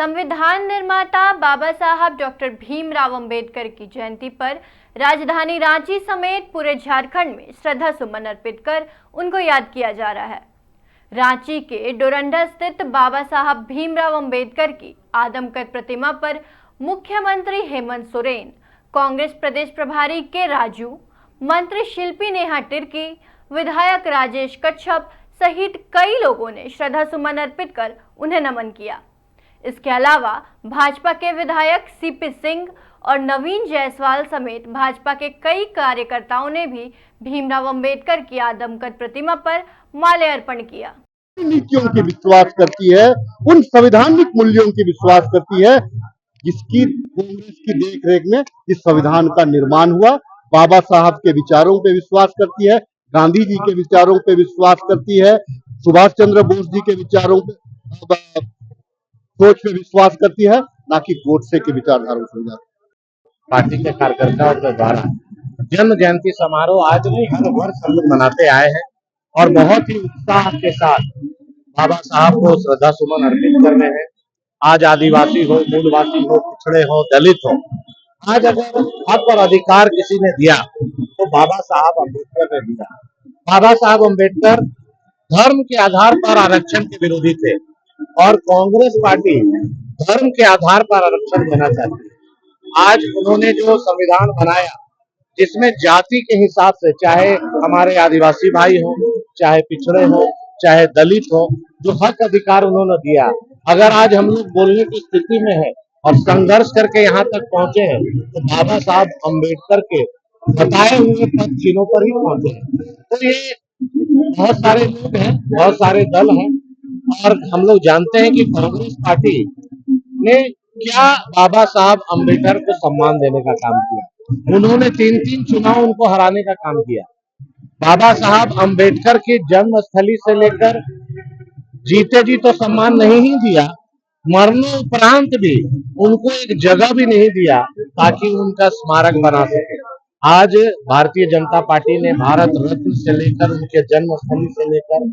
संविधान निर्माता बाबा साहब डॉक्टर भीमराव अंबेडकर की जयंती पर राजधानी रांची समेत पूरे झारखंड में श्रद्धा सुमन अर्पित कर उनको याद किया जा रहा है। रांची के डोरंडा स्थित बाबा साहब भीमराव अंबेडकर की आदमकद प्रतिमा पर मुख्यमंत्री हेमंत सोरेन, कांग्रेस प्रदेश प्रभारी के राजू, मंत्री शिल्पी नेहा तिर्की, विधायक राजेश कच्छप सहित कई लोगों ने श्रद्धा सुमन अर्पित कर उन्हें नमन किया। इसके अलावा भाजपा के विधायक सीपी सिंह और नवीन जायसवाल समेत भाजपा के कई कार्यकर्ताओं ने भी भीमराव अंबेडकर की आदमकद प्रतिमा पर माल्यार्पण किया। नीतियों की विश्वास करती है, उन संवैधानिक मूल्यों की विश्वास करती है जिसकी कांग्रेस की देखरेख में इस संविधान का निर्माण हुआ। बाबा साहब के विचारों पे विश्वास करती है, गांधी जी के विचारों पे विश्वास करती है, सुभाष चंद्र बोस जी के विचारों पे सोच पे विश्वास करती है, ना कि गोडसे के विचारधारा से। पार्टी के कार्यकर्ताओं के द्वारा जन्म जयंती समारोह आज नहीं हर वर्ष हम लोग मनाते आए हैं और बहुत ही उत्साह के साथ बाबा साहब को श्रद्धा सुमन अर्पित कर रहे हैं। आज आदिवासी हो, मूलवासी हो, पिछड़े हो, दलित हो, आज अगर हक और अधिकार किसी ने दिया तो बाबा साहब अम्बेडकर ने दिया। बाबा साहब अम्बेडकर धर्म के आधार पर आरक्षण के विरोधी थे और कांग्रेस पार्टी धर्म के आधार पर आरक्षण देना चाहती है। आज उन्होंने जो संविधान बनाया जिसमें जाति के हिसाब से, चाहे हमारे आदिवासी भाई हो, चाहे पिछड़े हो, चाहे दलित हो, जो हक अधिकार उन्होंने दिया, अगर आज हम लोग बोलने की स्थिति में है और संघर्ष करके यहाँ तक पहुंचे हैं तो बाबा साहब अम्बेडकर के बताए हुए पद चिन्हों पर ही पहुंचे हैं। तो ये बहुत सारे लोग हैं, बहुत सारे दल हैं और हम लोग जानते हैं कि कांग्रेस पार्टी ने क्या बाबा साहब अम्बेडकर को सम्मान देने का काम किया। उन्होंने 3 चुनाव उनको हराने का काम किया। बाबा साहब अम्बेडकर की जन्मस्थली से लेकर जीते जी तो सम्मान नहीं ही दिया, मरणोपरांत भी उनको एक जगह भी नहीं दिया ताकि उनका स्मारक बना सके। आज भारतीय जनता पार्टी ने भारत रत्न से लेकर उनके जन्मस्थली से लेकर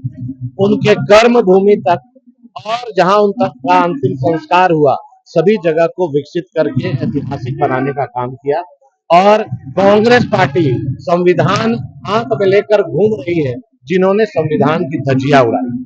उनके कर्म भूमि तक और जहां उनका अंतिम संस्कार हुआ सभी जगह को विकसित करके ऐतिहासिक बनाने का काम किया। और कांग्रेस पार्टी संविधान आंख में लेकर घूम रही है जिन्होंने संविधान की धज्जियां उड़ाई।